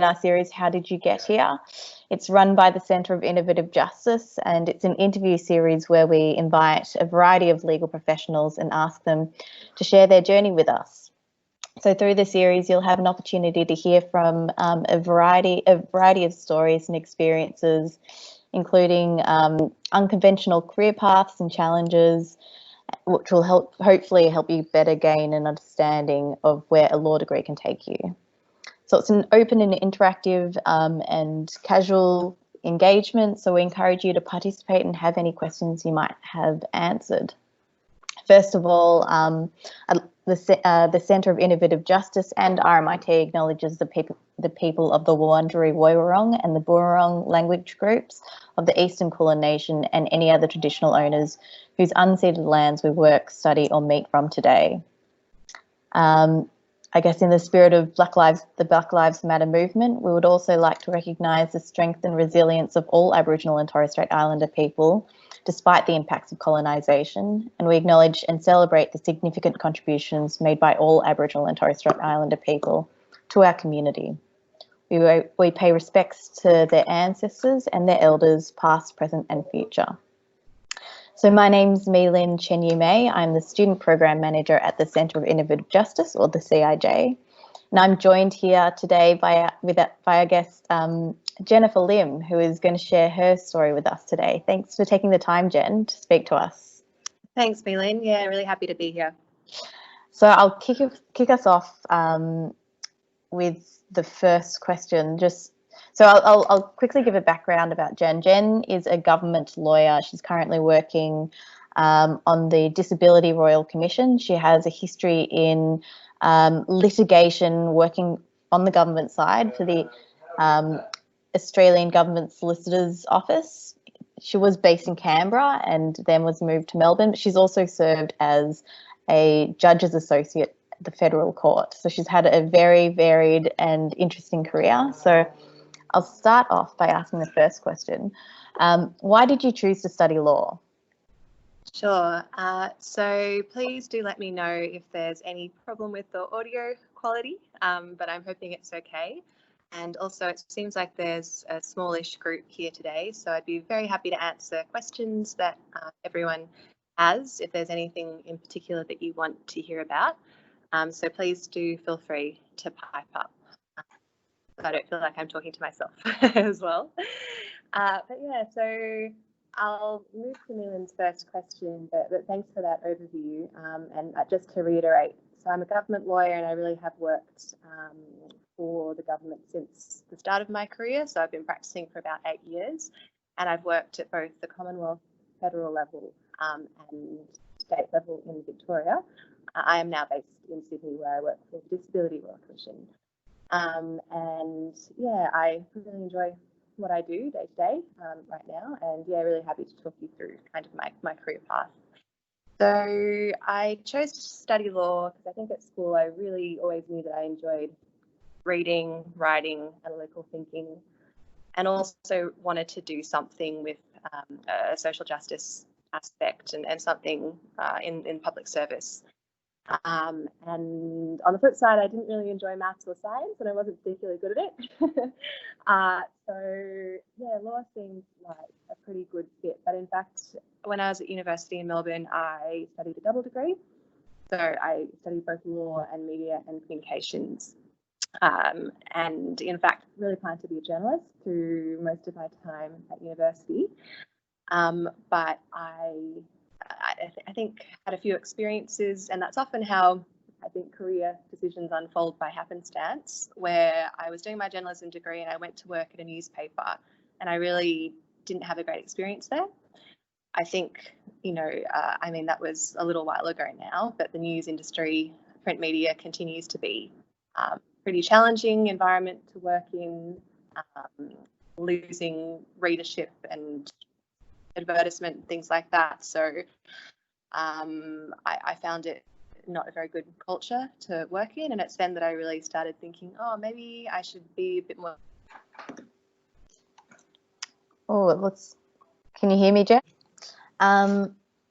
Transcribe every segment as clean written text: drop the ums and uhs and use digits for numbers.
our series, How Did You Get Here? It's run by the Centre of Innovative Justice, and it's an interview series where we invite a variety of legal professionals and ask them to share their journey with us. So through the series, you'll have an opportunity to hear from a variety of stories and experiences, including unconventional career paths and challenges, which will hopefully help you better gain an understanding of where a law degree can take you. So it's an open and interactive and casual engagement, so we encourage you to participate and have any questions you might have answered. First of all, the Centre of Innovative Justice and RMIT acknowledges the people of the Wurundjeri Woiwurrung and the Boonwurrung language groups of the Eastern Kulin Nation and any other traditional owners whose unceded lands we work, study or meet from today. I guess in the spirit of the Black Lives Matter movement, we would also like to recognise the strength and resilience of all Aboriginal and Torres Strait Islander people, despite the impacts of colonisation, and we acknowledge and celebrate the significant contributions made by all Aboriginal and Torres Strait Islander people to our community. We pay respects to their ancestors and their elders, past, present and future. So my name's Mei-Lin Chen-Yu-Mei. I'm the Student Program Manager at the Centre of Innovative Justice, or the CIJ. And I'm joined here today by our guest, Jennifer Lim, who is going to share her story with us today. Thanks for taking the time, Jen, to speak to us. Thanks, Mei-Lin. Yeah, really happy to be here. So I'll kick us off with the first question. So I'll quickly give a background about Jen. Jen is a government lawyer. She's currently working on the Disability Royal Commission. She has a history in litigation, working on the government side for the Australian Government Solicitor's office. She was based in Canberra and then was moved to Melbourne. But she's also served as a judge's associate at the Federal Court. So she's had a very varied and interesting career. So I'll start off by asking the first question. Why did you choose to study law? Sure. So please do let me know if there's any problem with the audio quality, but I'm hoping it's okay. And also it seems like there's a smallish group here today, so I'd be very happy to answer questions that everyone has, if there's anything in particular that you want to hear about. So please do feel free to pipe up. I don't feel like I'm talking to myself as well. But yeah, so I'll move to Mei-Lin's first question, but thanks for that overview. And just to reiterate, so I'm a government lawyer and I really have worked for the government since the start of my career. So I've been practicing for about 8 years, and I've worked at both the Commonwealth federal level and state level in Victoria. I am now based in Sydney, where I work for the Disability Royal Commission. And yeah, I really enjoy what I do day to day right now, and yeah, really happy to talk you through kind of my career path. So I chose to study law because I think at school I really always knew that I enjoyed reading, writing, analytical thinking, and also wanted to do something with a social justice aspect and something in public service. And on the flip side, I didn't really enjoy maths or science, and I wasn't particularly good at it. So yeah, law seemed like a pretty good fit. But in fact, when I was at university in Melbourne, I studied a double degree. So I studied both law and media and communications. And in fact, really planned to be a journalist through most of my time at university. But I think had a few experiences, and that's often how I think career decisions unfold, by happenstance, where I was doing my journalism degree and I went to work at a newspaper and I really didn't have a great experience there. I think, I mean, that was a little while ago now, but the news industry, print media, continues to be a pretty challenging environment to work in, losing readership and advertisement, things like that. So I found it not a very good culture to work in, and it's then that I really started thinking, oh, maybe I should be a bit more. Oh, can you hear me, Jen?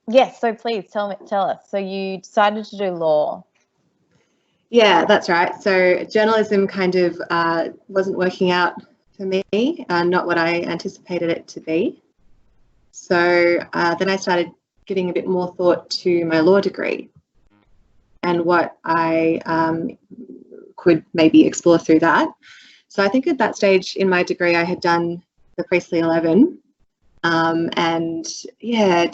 Yes, so please tell us. So you decided to do law. Yeah, that's right. So journalism kind of wasn't working out for me, not what I anticipated it to be. So then I started giving a bit more thought to my law degree and what I could maybe explore through that. So I think at that stage in my degree, I had done the Priestley 11, and yeah,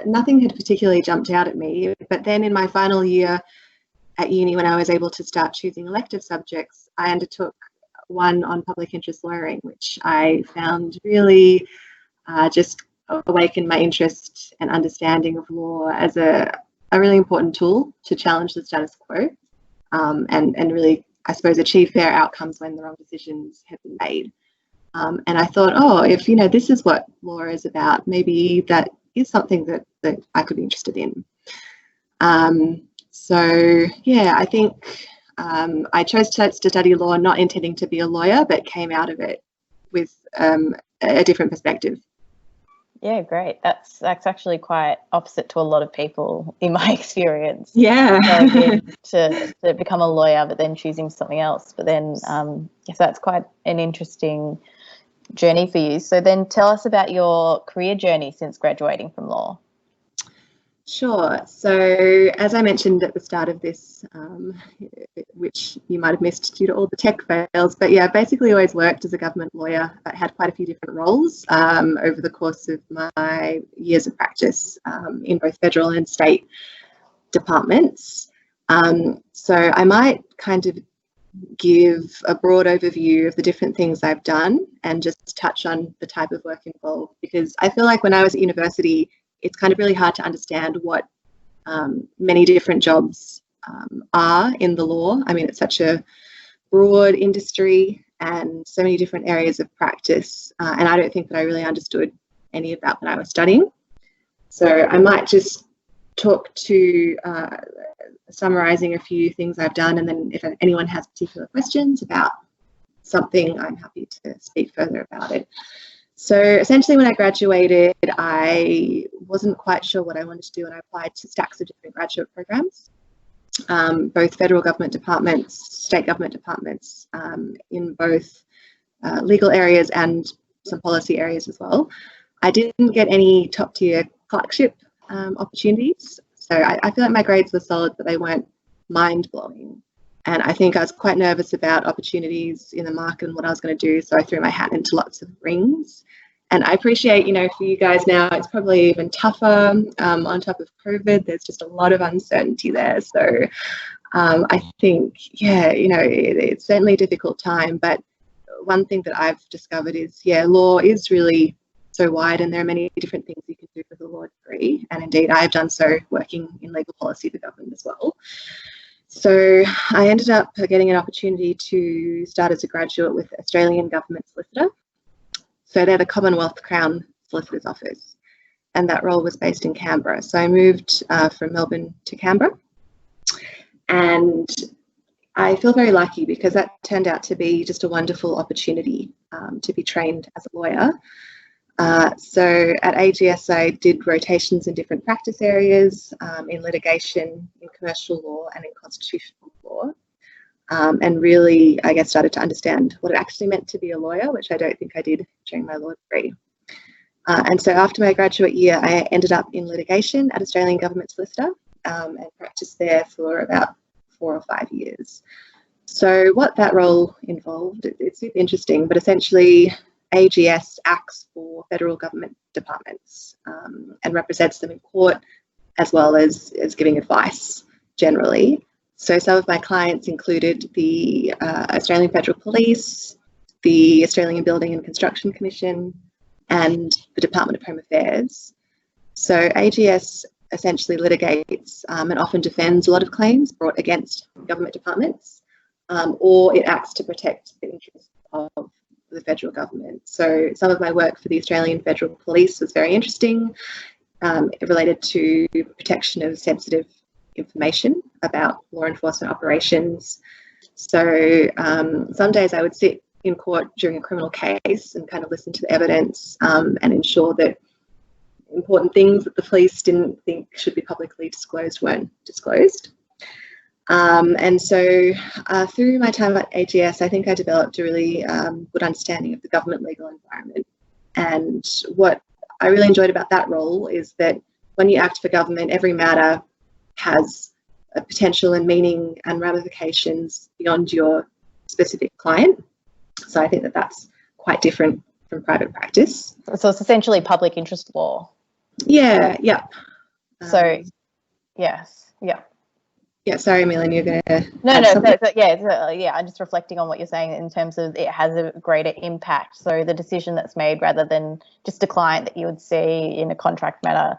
nothing had particularly jumped out at me. But then in my final year at uni, when I was able to start choosing elective subjects, I undertook one on public interest lawyering, which I found really just awakened my interest and understanding of law as a really important tool to challenge the status quo, and really, I suppose, achieve fair outcomes when the wrong decisions have been made. And I thought, oh, if this is what law is about, maybe that is something that I could be interested in. So yeah, I think I chose to study law not intending to be a lawyer, but came out of it with a different perspective. Yeah, great. That's actually quite opposite to a lot of people in my experience. Yeah. Going in to become a lawyer, but then choosing something else. But then, so that's quite an interesting journey for you. So then tell us about your career journey since graduating from law. Sure. So as I mentioned at the start of this, which you might have missed due to all the tech fails, but yeah, basically always worked as a government lawyer. I had quite a few different roles over the course of my years of practice in both federal and state departments. So I might kind of give a broad overview of the different things I've done and just touch on the type of work involved, because I feel like when I was at university, it's kind of really hard to understand what many different jobs are in the law. I mean, it's such a broad industry and so many different areas of practice, and I don't think that I really understood any of that when I was studying. So I might just talk to summarising a few things I've done, and then if anyone has particular questions about something, I'm happy to speak further about it. So essentially when I graduated, I wasn't quite sure what I wanted to do, and I applied to stacks of different graduate programs, both federal government departments, state government departments, in both legal areas and some policy areas as well. I didn't get any top tier clerkship opportunities. So I feel like my grades were solid, but they weren't mind-blowing. And I think I was quite nervous about opportunities in the market and what I was going to do. So I threw my hat into lots of rings. And I appreciate, for you guys now, it's probably even tougher on top of COVID. There's just a lot of uncertainty there. So I think, yeah, it's certainly a difficult time. But one thing that I've discovered is, yeah, law is really so wide, and there are many different things you can do with a law degree. And indeed, I have done so working in legal policy for government as well. So I ended up getting an opportunity to start as a graduate with Australian Government Solicitor. So they're the Commonwealth Crown Solicitor's Office, and that role was based in Canberra. So I moved from Melbourne to Canberra, and I feel very lucky because that turned out to be just a wonderful opportunity to be trained as a lawyer. So at AGS, I did rotations in different practice areas, in litigation, in commercial law, and in constitutional law. And really, I guess, started to understand what it actually meant to be a lawyer, which I don't think I did during my law degree. And so after my graduate year, I ended up in litigation at Australian Government Solicitor, and practiced there for about 4 or 5 years. So what that role involved, it's super interesting, but essentially AGS acts for federal government departments and represents them in court, as well as giving advice generally. So some of my clients included the Australian Federal Police, the Australian Building and Construction Commission, and the Department of Home Affairs. So AGS essentially litigates and often defends a lot of claims brought against government departments, or it acts to protect the interests of the federal government. So some of my work for the Australian Federal Police was very interesting. It related to protection of sensitive information about law enforcement operations. So some days I would sit in court during a criminal case and kind of listen to the evidence and ensure that important things that the police didn't think should be publicly disclosed weren't disclosed. And so through my time at AGS, I think I developed a really good understanding of the government legal environment. And what I really enjoyed about that role is that when you act for government, every matter has a potential and meaning and ramifications beyond your specific client. So I think that that's quite different from private practice. So it's essentially public interest law. Yeah, yeah. So, yes, yeah. Yeah, sorry, Milan, you're going to yeah, I'm just reflecting on what you're saying in terms of it has a greater impact. So the decision that's made, rather than just a client that you would see in a contract matter,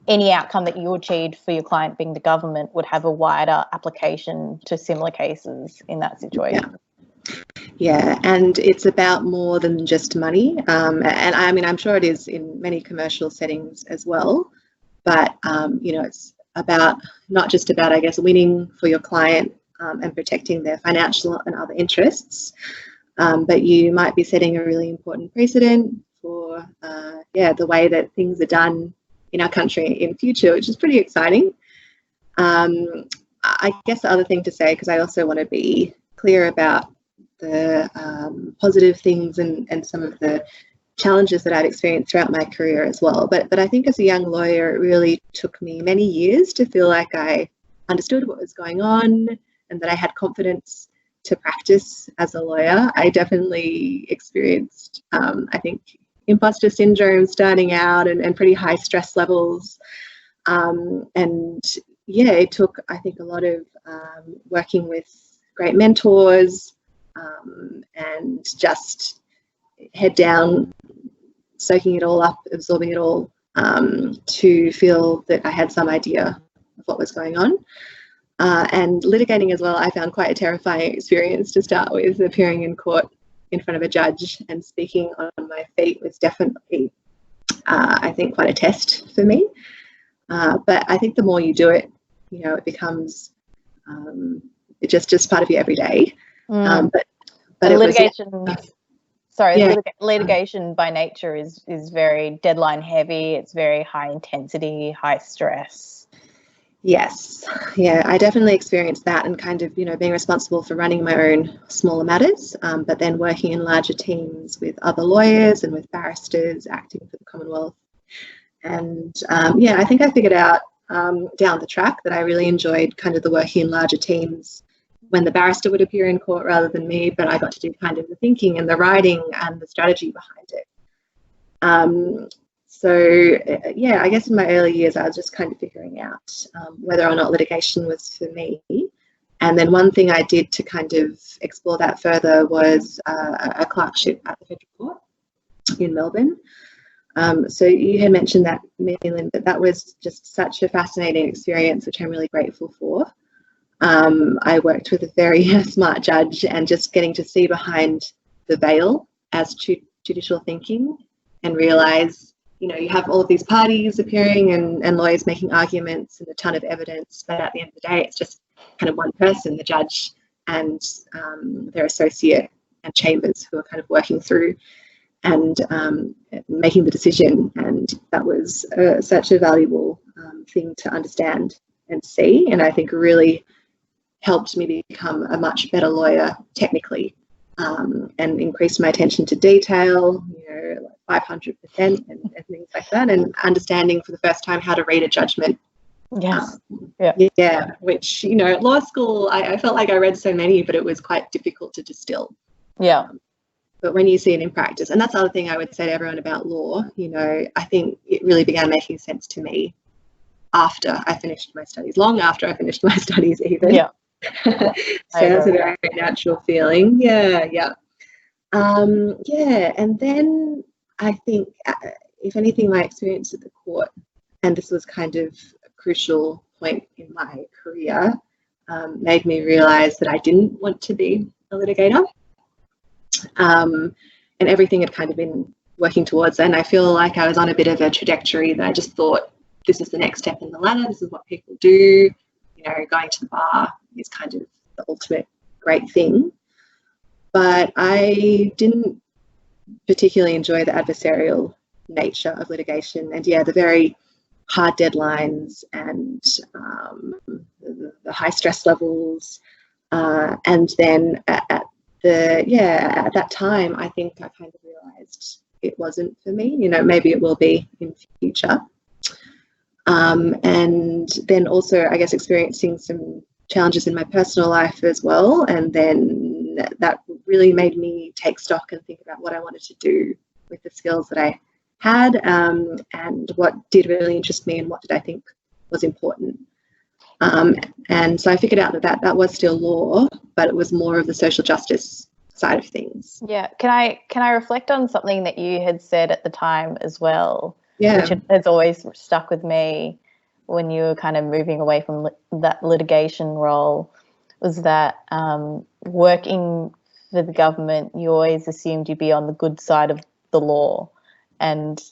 any outcome that you achieved for your client being the government would have a wider application to similar cases in that situation. Yeah, and it's about more than just money. And I mean, I'm sure it is in many commercial settings as well. But, you know, it's about not just about, I guess, winning for your client and protecting their financial and other interests, but you might be setting a really important precedent for, the way that things are done in our country in future, which is pretty exciting. I guess the other thing to say, because I also want to be clear about the positive things and some of the challenges that I've experienced throughout my career as well. But I think as a young lawyer, it really took me many years to feel like I understood what was going on and that I had confidence to practice as a lawyer. I definitely experienced, I think, imposter syndrome starting out and pretty high stress levels. And yeah, it took, I think, a lot of working with great mentors and just head down, soaking it all up, absorbing it all, to feel that I had some idea of what was going on. And litigating as well, I found quite a terrifying experience to start with. Appearing in court in front of a judge and speaking on my feet was definitely, I think, quite a test for me. But I think the more you do it, you know, it becomes just part of your everyday. But litigation. Litigation by nature is very deadline heavy. It's very high intensity, high stress. Yes, yeah, I definitely experienced that, and kind of, you know, being responsible for running my own smaller matters, but then working in larger teams with other lawyers and with barristers acting for the Commonwealth. And yeah, I think I figured out down the track that I really enjoyed kind of the working in larger teams when the barrister would appear in court rather than me, but I got to do kind of the thinking and the writing and the strategy behind it. So yeah, I guess in my early years, I was just kind of figuring out whether or not litigation was for me. And then one thing I did to kind of explore that further was a clerkship at the Federal Court in Melbourne. So you had mentioned that, Lynn, but that was just such a fascinating experience, which I'm really grateful for. I worked with a very smart judge, and just getting to see behind the veil as to judicial thinking and realise, you know, you have all of these parties appearing and lawyers making arguments and a ton of evidence, but at the end of the day, it's just kind of one person, the judge, and their associate and chambers who are kind of working through and making the decision. And that was such a valuable thing to understand and see, and I think really helped me become a much better lawyer technically, and increased my attention to detail, you know, like 500% and things like that, and understanding for the first time how to read a judgment. Yes. Yeah, which, you know, at law school, I felt like I read so many, but it was quite difficult to distill. Yeah. But when you see it in practice, and that's the other thing I would say to everyone about law, you know, I think it really began making sense to me after I finished my studies, long after I finished my studies even. Yeah. So that's a very natural feeling. Yeah. And then I think, if anything, my experience at the court, and this was kind of a crucial point in my career, made me realise that I didn't want to be a litigator. And everything had kind of been working towards that. And I feel like I was on a bit of a trajectory that I just thought, this is the next step in the ladder. This is what people do. You know, going to the bar is kind of the ultimate great thing. But I didn't particularly enjoy the adversarial nature of litigation, and yeah, the very hard deadlines and the the high stress levels, and then at that time, I think I kind of realised it wasn't for me. Maybe it will be in future. And then also, I guess, experiencing some challenges in my personal life as well, and then that really made me take stock and think about what I wanted to do with the skills that I had, and what did really interest me and what did I think was important. And so I figured out that was still law, but it was more of the social justice side of things. Yeah. Can I reflect on something that you had said at the time as well? Yeah. Which has always stuck with me when you were kind of moving away from that litigation role, was that working for the government, you always assumed you'd be on the good side of the law, and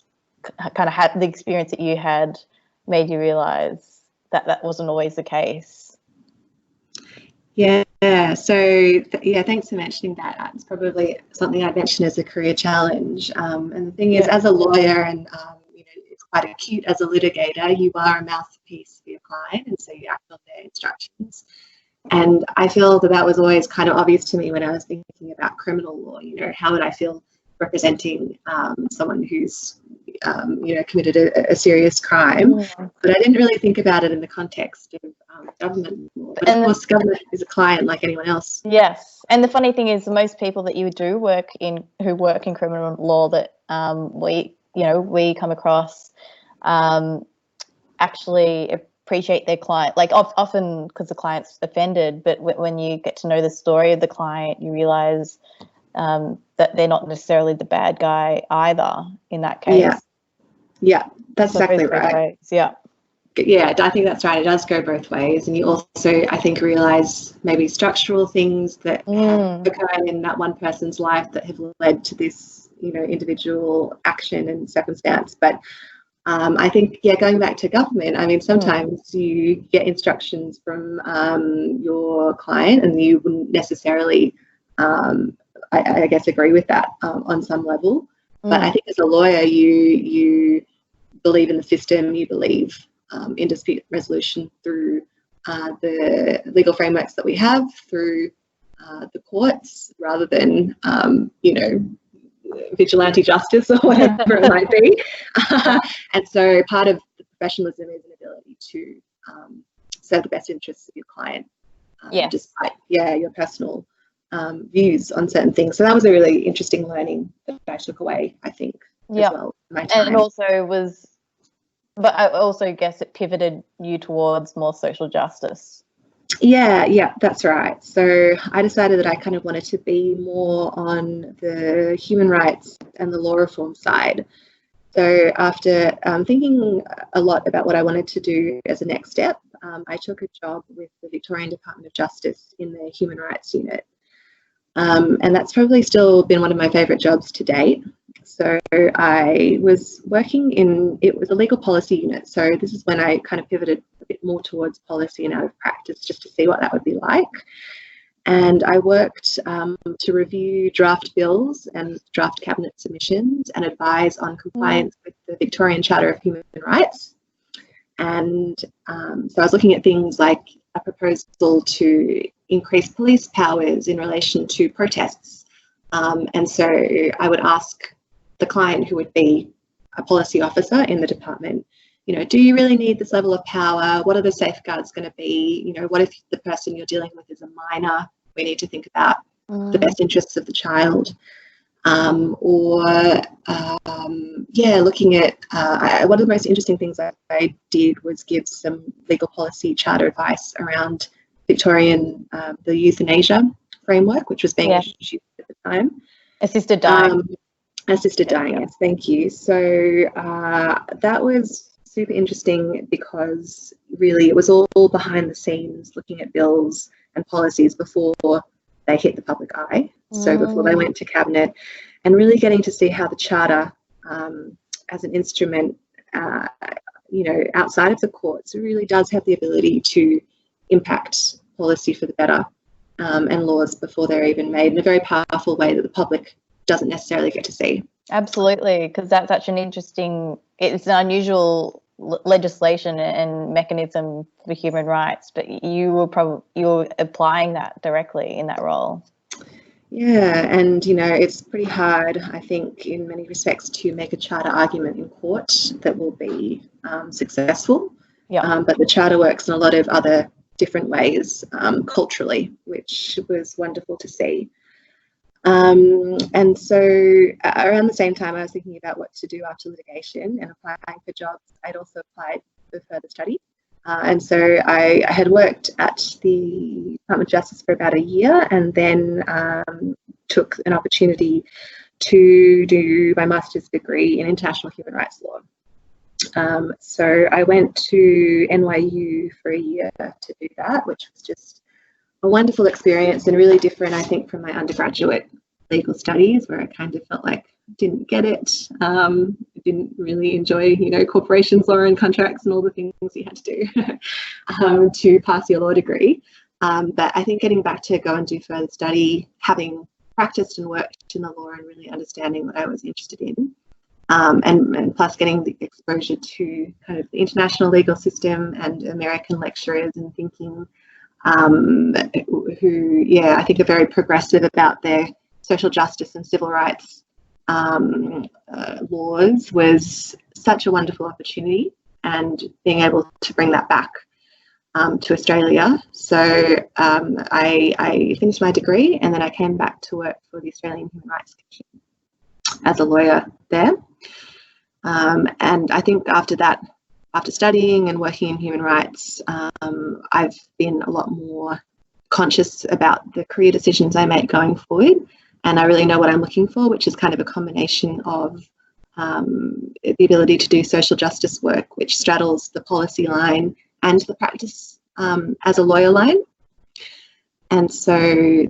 kind of had the experience that you had made you realise that that wasn't always the case. Yeah, so thanks for mentioning that. It's probably something I'd mention as a career challenge. And the thing is, as a lawyer, and it's quite acute as a litigator, you are a mouthpiece for your client, and so you act on their instructions. And I feel that was always kind of obvious to me when I was thinking about criminal law. How would I feel representing someone who's committed a serious crime? But I didn't really think about it in the context of government law. But of course, government is a client like anyone else. Yes, and the funny thing is, most people that you do work in, who work in criminal law, that we come across, actually appreciate their client. Like often because the client's offended, but when you get to know the story of the client, you realise that they're not necessarily the bad guy either in that case. Yeah, that's exactly right. Yeah, I think that's right. It does go both ways, and you also, I think, realise maybe structural things that have occurred in that one person's life that have led to this, individual action and circumstance. But I think, going back to government, I mean, sometimes you get instructions from your client, and you wouldn't necessarily, I guess, agree with that on some level. But I think as a lawyer, you believe in the system, you believe in dispute resolution through the legal frameworks that we have, through the courts, rather than, vigilante justice or whatever it might be. And so part of the professionalism is an ability to serve the best interests of your client, despite your personal views on certain things. So that was a really interesting learning that I took away, I think, as well. And it also was, but I also guess it pivoted you towards more social justice. Yeah, that's right. So I decided that I kind of wanted to be more on the human rights and the law reform side. So after thinking a lot about what I wanted to do as a next step, I took a job with the Victorian Department of Justice in the Human Rights Unit. And that's probably still been one of my favourite jobs to date. So I was working it was a legal policy unit. So this is when I kind of pivoted a bit more towards policy and out of practice, just to see what that would be like. And I worked to review draft bills and draft cabinet submissions and advise on compliance with the Victorian Charter of Human Rights. And so I was looking at things like a proposal to increase police powers in relation to protests. And so I would ask the client, who would be a policy officer in the department, do you really need this level of power? What are the safeguards going to be? What if the person you're dealing with is a minor? We need to think about the best interests of the child. Looking at one of the most interesting things I did was give some legal policy charter advice around Victorian, the euthanasia framework, which was being introduced at the time. Assisted dying. Assisted dying, yes, thank you. So that was super interesting because really it was all behind the scenes, looking at bills and policies before they hit the public eye. So before they went to cabinet, and really getting to see how the charter as an instrument, outside of the courts, it really does have the ability to impact policy for the better, and laws before they're even made in a very powerful way that the public doesn't necessarily get to see. Absolutely, because that's such an interesting, it's an unusual legislation and mechanism for human rights, but you were applying that directly in that role. Yeah, and it's pretty hard, I think, in many respects, to make a charter argument in court that will be successful. Yeah. But the charter works in a lot of other different ways culturally, which was wonderful to see. And so around the same time I was thinking about what to do after litigation and applying for jobs, I'd also applied for further study. And so I had worked at the Department of Justice for about a year, and then took an opportunity to do my master's degree in international human rights law. So I went to NYU for a year to do that, which was just a wonderful experience and really different, I think, from my undergraduate legal studies, where I kind of felt like I didn't get it. Didn't really enjoy, corporations law and contracts and all the things you had to do to pass your law degree. But I think getting back to go and do further study, having practiced and worked in the law and really understanding what I was interested in, and plus getting the exposure to kind of the international legal system and American lecturers and thinking who, I think are very progressive about their social justice and civil rights laws, was such a wonderful opportunity, and being able to bring that back to Australia. So I finished my degree, and then I came back to work for the Australian Human Rights Commission as a lawyer there. And I think after that, after studying and working in human rights, I've been a lot more conscious about the career decisions I make going forward. And I really know what I'm looking for, which is kind of a combination of the ability to do social justice work, which straddles the policy line and the practice as a lawyer line. And so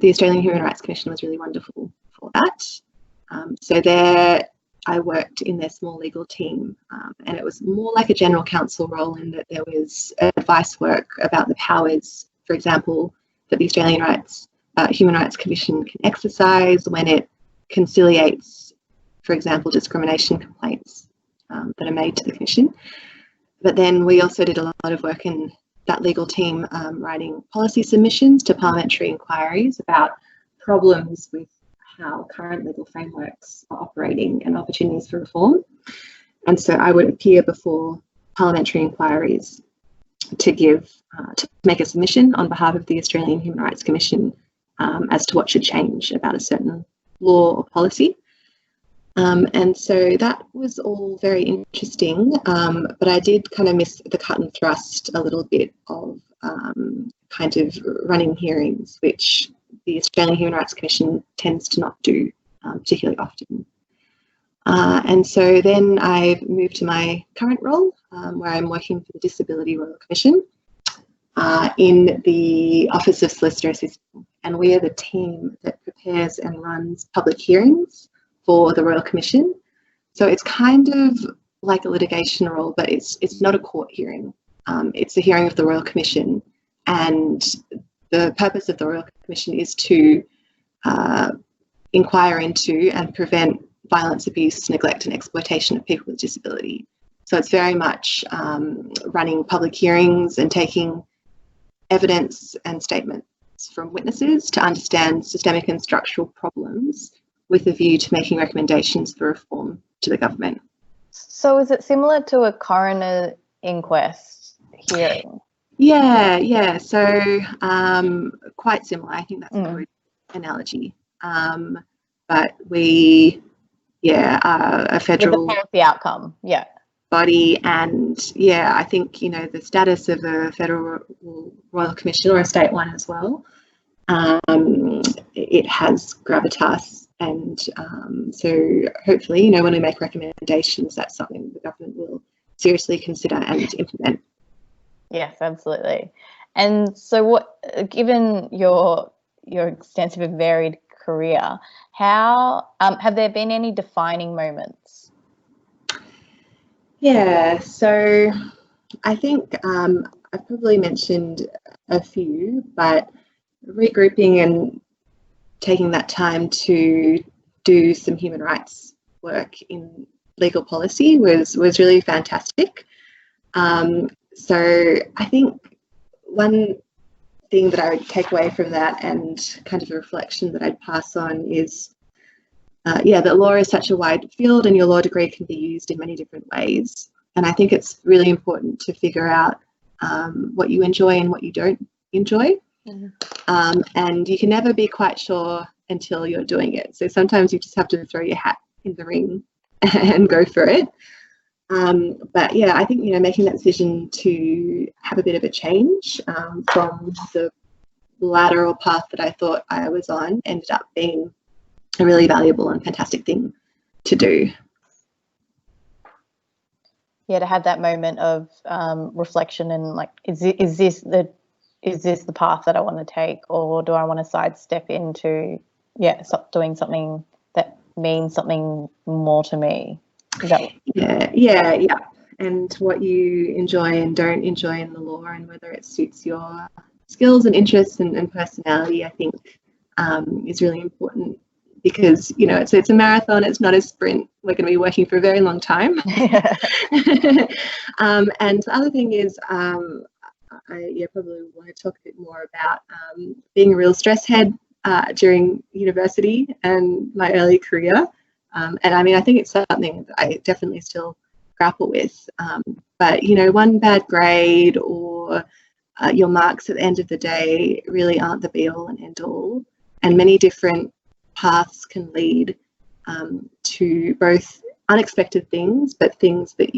the Australian Human Rights Commission was really wonderful for that. So there I worked in their small legal team, and it was more like a general counsel role in that there was advice work about the powers, for example, that the Australian Human Rights Commission can exercise when it conciliates, for example, discrimination complaints that are made to the Commission. But then we also did a lot of work in that legal team writing policy submissions to parliamentary inquiries about problems with how current legal frameworks are operating and opportunities for reform. And so I would appear before parliamentary inquiries to make a submission on behalf of the Australian Human Rights Commission as to what should change about a certain law or policy. And so that was all very interesting, but I did kind of miss the cut and thrust a little bit of kind of running hearings, which the Australian Human Rights Commission tends to not do particularly often. And so then I've moved to my current role, where I'm working for the Disability Royal Commission in the Office of Solicitor Assistant. And we are the team that prepares and runs public hearings for the Royal Commission. So it's kind of like a litigation role, but it's not a court hearing. It's a hearing of the Royal Commission, and the purpose of the Royal Commission is to inquire into and prevent violence, abuse, neglect and exploitation of people with disability. So it's very much running public hearings and taking evidence and statements from witnesses to understand systemic and structural problems with a view to making recommendations for reform to the government. So is it similar to a coroner inquest hearing? Yeah. So quite similar. I think that's a good analogy. But we, are a federal with the policy outcome, body, and I think the status of a federal royal commission or a state one as well. It has gravitas, and so hopefully, when we make recommendations, that's something the government will seriously consider and implement. Yes, absolutely. And so, given your extensive and varied career, how have there been any defining moments? Yeah, so I think I've probably mentioned a few, but regrouping and taking that time to do some human rights work in legal policy was really fantastic. So I think one thing that I would take away from that, and kind of a reflection that I'd pass on, is that law is such a wide field and your law degree can be used in many different ways. And I think it's really important to figure out what you enjoy and what you don't enjoy. Mm-hmm. And you can never be quite sure until you're doing it. So sometimes you just have to throw your hat in the ring and go for it. But yeah, I think, making that decision to have a bit of a change from the lateral path that I thought I was on ended up being a really valuable and fantastic thing to do. Yeah, to have that moment of reflection and like, is this the path that I want to take, or do I want to sidestep into doing something that means something more to me? Is that yeah. And what you enjoy and don't enjoy in the law, and whether it suits your skills and interests and personality, I think is really important, because it's a marathon, it's not a sprint. We're going to be working for a very long time. And the other thing is, I probably want to talk a bit more about being a real stress head during university and my early career. And I mean, I think it's something that I definitely still grapple with. But one bad grade or your marks at the end of the day really aren't the be all and end all. And many different paths can lead to both unexpected things, but things that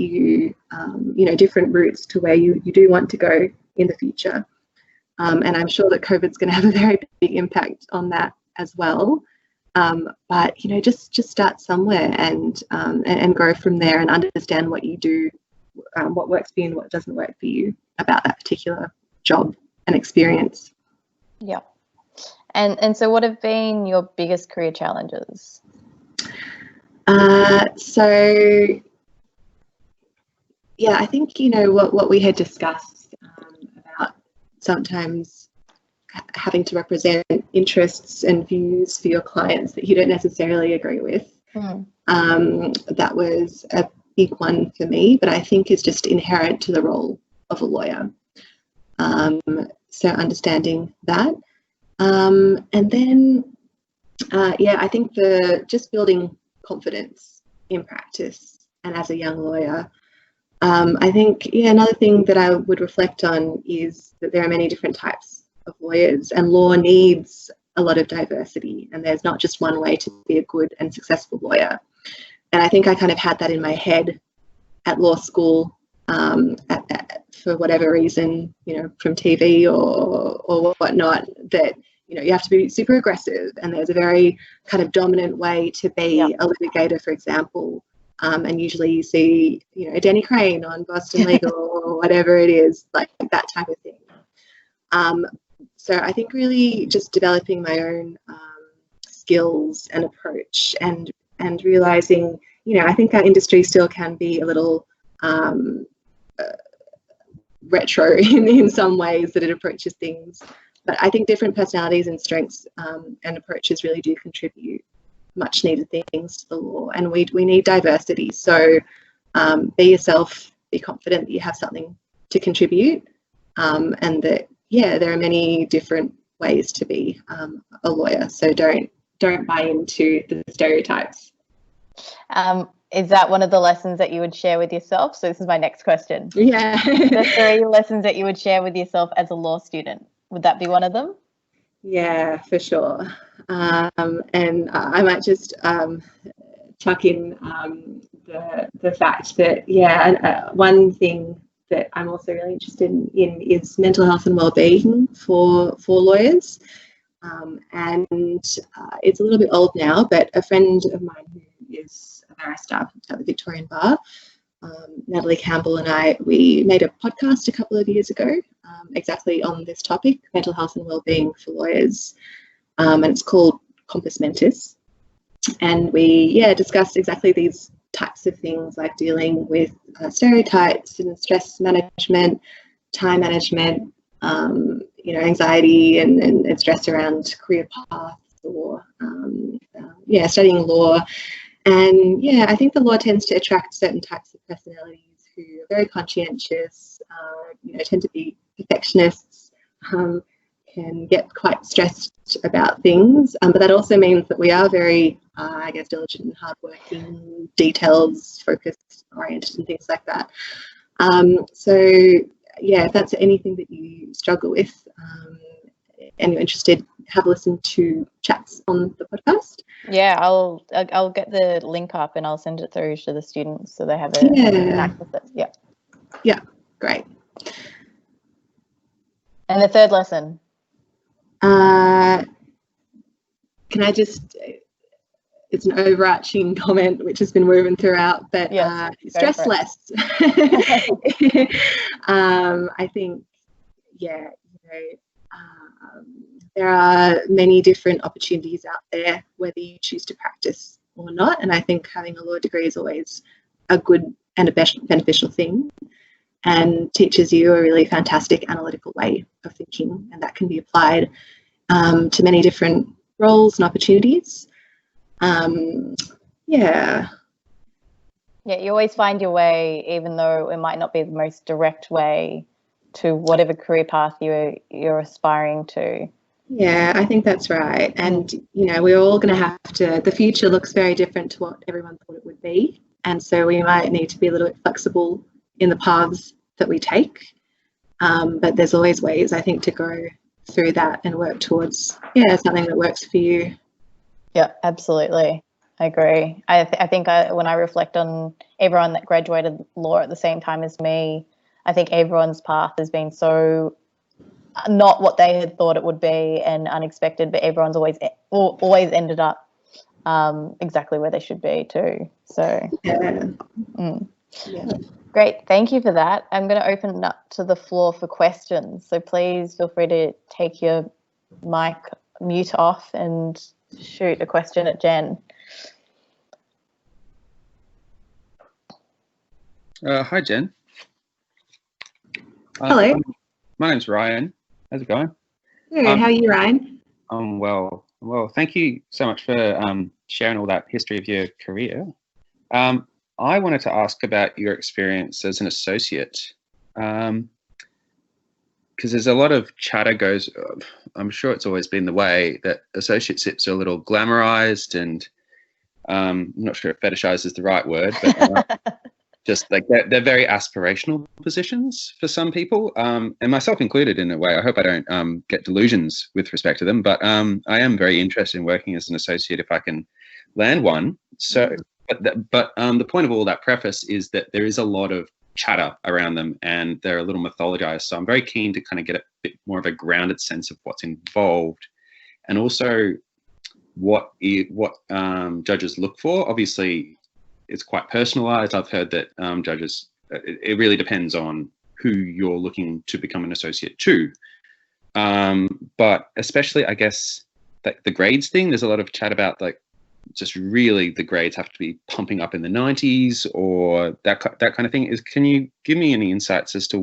different routes to where you do want to go in the future. And I'm sure that COVID's going to have a very big impact on that as well. But just start somewhere and grow from there, and understand what you do, what works for you and what doesn't work for you about that particular job and experience. Yeah. And so what have been your biggest career challenges? I think, what we had discussed about sometimes having to represent interests and views for your clients that you don't necessarily agree with. That was a big one for me, but I think is just inherent to the role of a lawyer. So understanding that. And then, I think just building confidence in practice and as a young lawyer. I think, another thing that I would reflect on is that there are many different types of lawyers, and law needs a lot of diversity, and there's not just one way to be a good and successful lawyer. And I think I kind of had that in my head at law school, for whatever reason, from TV or whatnot, that you have to be super aggressive, and there's a very kind of dominant way to be a litigator, for example. And usually you see, Denny Crane on Boston Legal or whatever it is, like that type of thing. So I think really just developing my own skills and approach, and realizing, I think our industry still can be a little retro in some ways that it approaches things. But I think different personalities and strengths and approaches really do contribute much needed things to the law, and we need diversity. So be yourself, be confident that you have something to contribute, and that there are many different ways to be a lawyer. So don't buy into the stereotypes. Is that one of the lessons that you would share with yourself? So this is my next question. Yeah. The 3 lessons that you would share with yourself as a law student. Would that be one of them? Yeah, for sure. And I might just chuck in the fact that, one thing that I'm also really interested in is mental health and wellbeing for lawyers. And it's a little bit old now, but a friend of mine who is a barrister at the Victorian Bar, Natalie Campbell, and we made a podcast a couple of years ago exactly on this topic, mental health and wellbeing for lawyers, and it's called Compos Mentis. And we discussed exactly these types of things, like dealing with stereotypes and stress management, time management, anxiety and stress around career paths, or studying law. And I think the law tends to attract certain types of personalities who are very conscientious, tend to be perfectionists, can get quite stressed about things, but that also means that we are very, diligent and hardworking, details focused, oriented, and things like that. So yeah, if that's anything that you struggle with and you're interested, have a listen to chats on the podcast. Yeah, I'll get the link up and I'll send it through to the students so they have an access it. Yeah. Yeah, great. And the third lesson. Can I just, it's an overarching comment which has been woven throughout, but yes, stress less. I think, yeah, there are many different opportunities out there, whether you choose to practice or not. And I think having a law degree is always a good and a beneficial thing, and teaches you a really fantastic analytical way of thinking, and that can be applied to many different roles and opportunities. Yeah, you always find your way, even though it might not be the most direct way to whatever career path you're aspiring to. Yeah, I think that's right. And, we're all going to have to, the future looks very different to what everyone thought it would be. And so we might need to be a little bit flexible in the paths that we take. But there's always ways, I think, to go through that and work towards, something that works for you. Yeah, absolutely. I agree. I think when I reflect on everyone that graduated law at the same time as me, I think everyone's path has been so not what they had thought it would be and unexpected, but everyone's always ended up exactly where they should be too. So yeah. Great, thank you for that. I'm going to open it up to the floor for questions, so please feel free to take your mic mute off and shoot a question at Jen. Hi, Jen. Hello. My name's Ryan. How's it going? Good. How are you, Ryan? I'm well. Well, thank you so much for sharing all that history of your career. I wanted to ask about your experience as an associate, because there's a lot of chatter goes, I'm sure it's always been the way that associateships are a little glamorized and I'm not sure if fetishized is the right word, but just like they're very aspirational positions for some people, and myself included in a way. I hope I don't get delusions with respect to them, but I am very interested in working as an associate if I can land one. So, but the point of all that preface is that there is a lot of chatter around them and they're a little mythologized. So I'm very keen to kind of get a bit more of a grounded sense of what's involved, and also what judges look for. Obviously, it's quite personalized. I've heard that judges, it really depends on who you're looking to become an associate to. But especially, I guess, the grades thing, there's a lot of chat about like just really the grades have to be pumping up in the 90s or that kind of thing. Can you give me any insights as to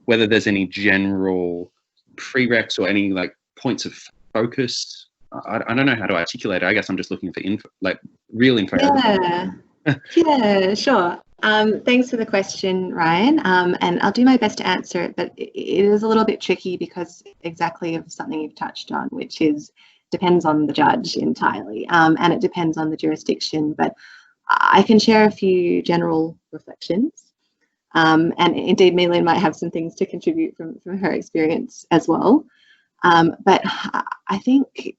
whether there's any general prereqs or any like points of focus? I don't know how to articulate it. I guess I'm just looking for info, like real info. Yeah. Yeah, sure. Thanks for the question, Ryan. And I'll do my best to answer it, but it is a little bit tricky because exactly of something you've touched on, which is depends on the judge entirely, and it depends on the jurisdiction. But I can share a few general reflections, and indeed, Meilin might have some things to contribute from her experience as well. But I think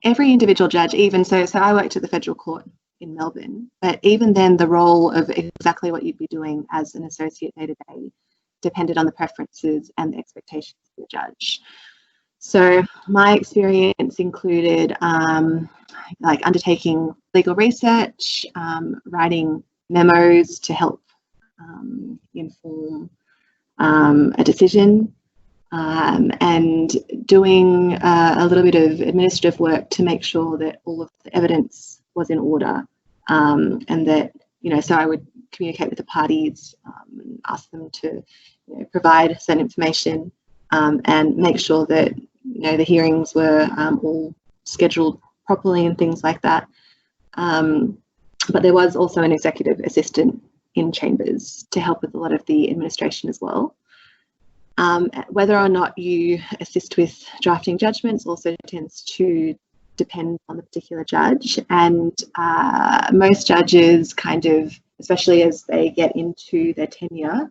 every individual judge, even so I worked at the Federal Court in Melbourne, but even then the role of exactly what you'd be doing as an associate day to day depended on the preferences and the expectations of the judge. So my experience included like undertaking legal research, writing memos to help inform a decision, and doing a little bit of administrative work to make sure that all of the evidence was in order, and that, so I would communicate with the parties, and ask them to provide certain information, and make sure that the hearings were all scheduled properly and things like that. But there was also an executive assistant in chambers to help with a lot of the administration as well. Whether or not you assist with drafting judgments also tends to depend on the particular judge, and most judges kind of, especially as they get into their tenure,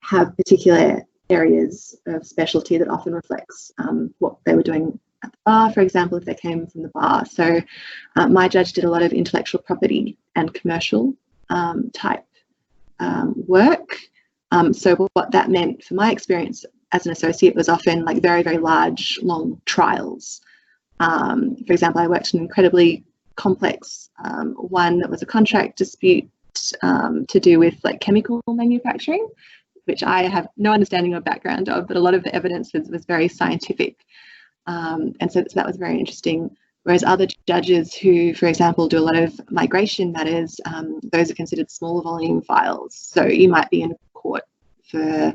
have particular areas of specialty that often reflects what they were doing at the bar, for example, if they came from the bar. So my judge did a lot of intellectual property and commercial type work. So what that meant for my experience as an associate was often like very, very large, long trials. For example, I worked in an incredibly complex one that was a contract dispute to do with like chemical manufacturing, which I have no understanding or background of, but a lot of the evidence was very scientific. And so that was very interesting. Whereas other judges who, for example, do a lot of migration matters, those are considered smaller volume files. So you might be in court for,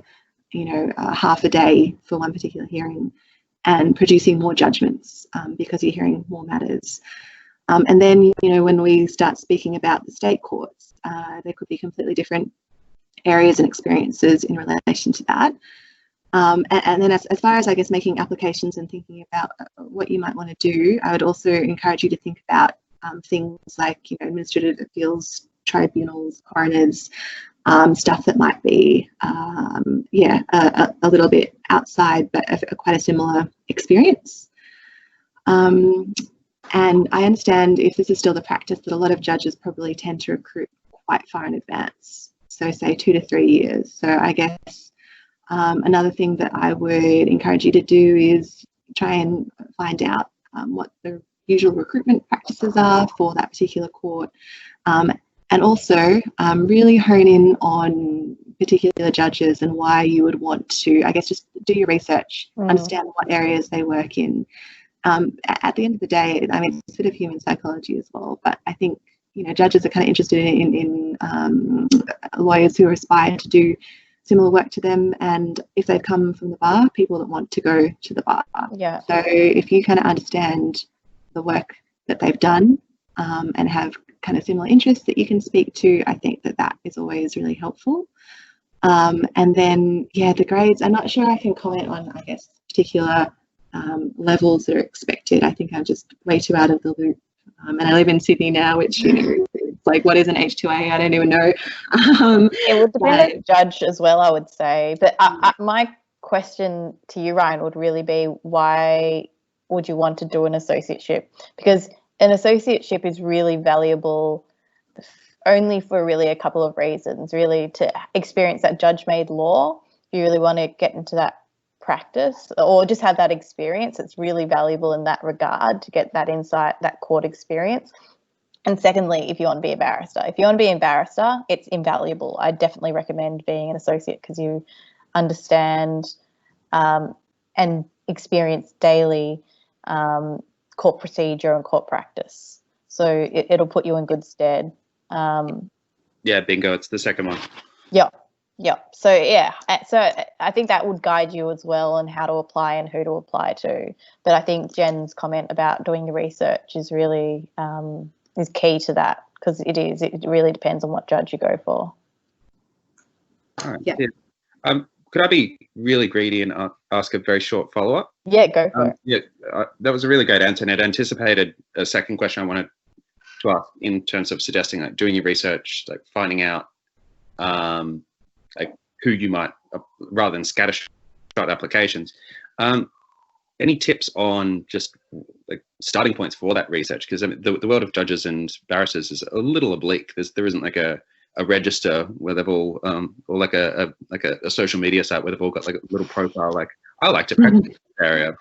half a day for one particular hearing and producing more judgments because you're hearing more matters. And then, when we start speaking about the state courts, there could be completely different areas and experiences in relation to that. And then as far as, I guess, making applications and thinking about what you might want to do, I would also encourage you to think about things like, administrative appeals tribunals, coroners, stuff that might be, a little bit outside, but quite a similar experience. And I understand, if this is still the practice, that a lot of judges probably tend to recruit quite far in advance. So say 2 to 3 years. So I guess another thing that I would encourage you to do is try and find out what the usual recruitment practices are for that particular court. And also really hone in on particular judges and why you would want to, I guess, just do your research, understand what areas they work in. At the end of the day, I mean, it's a bit of human psychology as well, but I think, judges are kind of interested in lawyers who aspire to do similar work to them, and if they've come from the bar, people that want to go to the bar. Yeah. So if you kind of understand the work that they've done and have kind of similar interests that you can speak to, I think that is always really helpful. And then, the grades, I'm not sure I can comment on, I guess, particular levels that are expected. I think I'm just way too out of the loop. And I live in Sydney now, which, it's like, what is an H2A? I don't even know. It would depend on the judge as well, I would say. But my question to you, Ryan, would really be, why would you want to do an associateship? Because an associateship is really valuable only for really a couple of reasons. Really, to experience that judge-made law, if you really want to get into that practice or just have that experience, it's really valuable in that regard to get that insight, that court experience. And secondly, if you want to be a barrister. If you want to be a barrister, it's invaluable. I definitely recommend being an associate because you understand and experience daily court procedure and court practice. So it'll put you in good stead. Bingo. It's the second one. Yep. So I think that would guide you as well on how to apply and who to apply to. But I think Jen's comment about doing your research is really is key to that, because it really depends on what judge you go for. All right. Yeah. Could I be really greedy and ask a very short follow-up? Yeah, go for it. That was a really great answer, and it anticipated a second question I wanted to ask in terms of suggesting, like, doing your research, like finding out like who you might, rather than scattershot applications. Any tips on just like starting points for that research? Because I mean, the world of judges and barristers is a little oblique. There isn't like a register where they've all, or like a social media site where they've all got like a little profile. Like, I like to practice this area.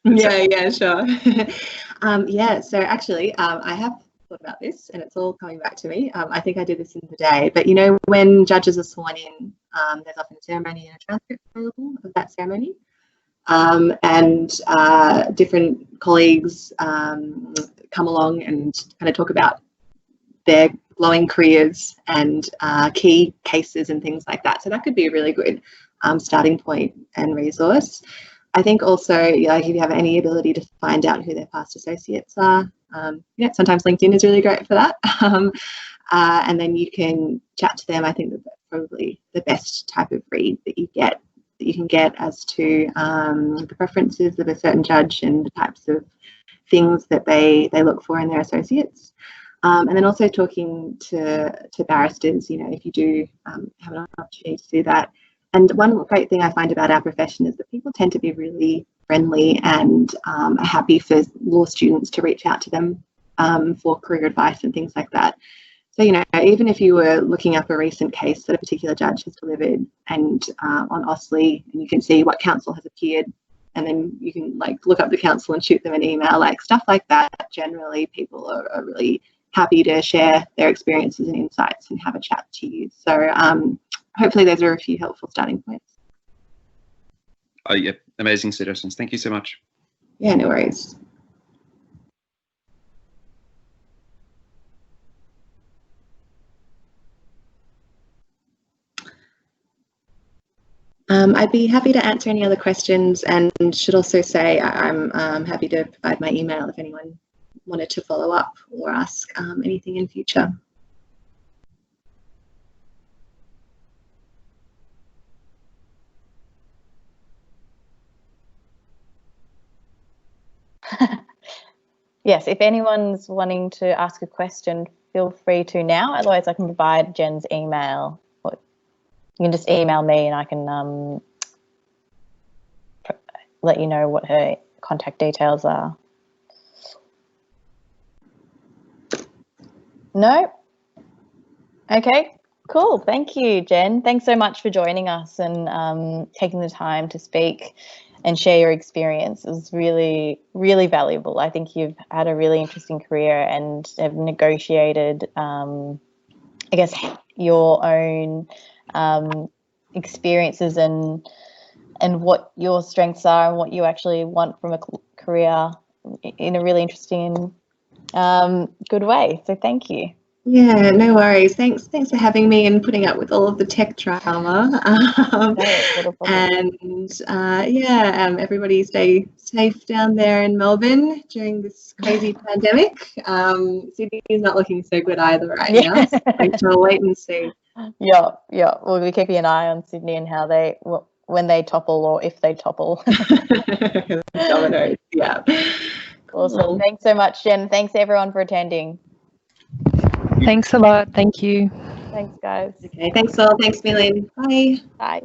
Yeah, sure. So actually, I have thought about this, and it's all coming back to me. I think I did this in the day, but when judges are sworn in, there's often a ceremony and a transcript available of that ceremony. And different colleagues come along and kind of talk about their glowing careers and key cases and things like that. So that could be a really good starting point and resource. I think also, like, if you have any ability to find out who their past associates are, sometimes LinkedIn is really great for that. and then you can chat to them. I think that's probably the best type of read that you can get as to the preferences of a certain judge and the types of things that they look for in their associates. And then also talking to barristers, you know, if you do have an opportunity to do that. And one great thing I find about our profession is that people tend to be really friendly and are happy for law students to reach out to them for career advice and things like that. So, you know, even if you were looking up a recent case that a particular judge has delivered and on Austlii, and you can see what counsel has appeared, and then you can like look up the counsel and shoot them an email, like stuff like that. Generally, people are really happy to share their experiences and insights and have a chat to you. So hopefully those are a few helpful starting points. Oh, yeah, amazing suggestions. Thank you so much. Yeah, no worries. I'd be happy to answer any other questions, and should also say I'm happy to provide my email if anyone wanted to follow up or ask anything in future. Yes, if anyone's wanting to ask a question, feel free to now. Otherwise, I can provide Jen's email. Or you can just email me and I can let you know what her contact details are. No? Okay, cool. Thank you, Jenn. Thanks so much for joining us and taking the time to speak and share your experience. It was really, really valuable. I think you've had a really interesting career and have negotiated, I guess, your own experiences and what your strengths are and what you actually want from a career in a really interesting, good way. So thank you. Yeah, no worries. Thanks for having me and putting up with all of the tech drama. Everybody stay safe down there in Melbourne during this crazy pandemic. Sydney's not looking so good either now. So we'll wait and see. Yeah. We'll be keeping an eye on Sydney and how when they topple or if they topple. Dominoes, yeah. Awesome. Cool. Thanks so much, Jenn. Thanks everyone for attending. Thanks a lot. Thank you. Thanks, guys. Okay, thanks all. Thanks, Millie. Bye. Bye.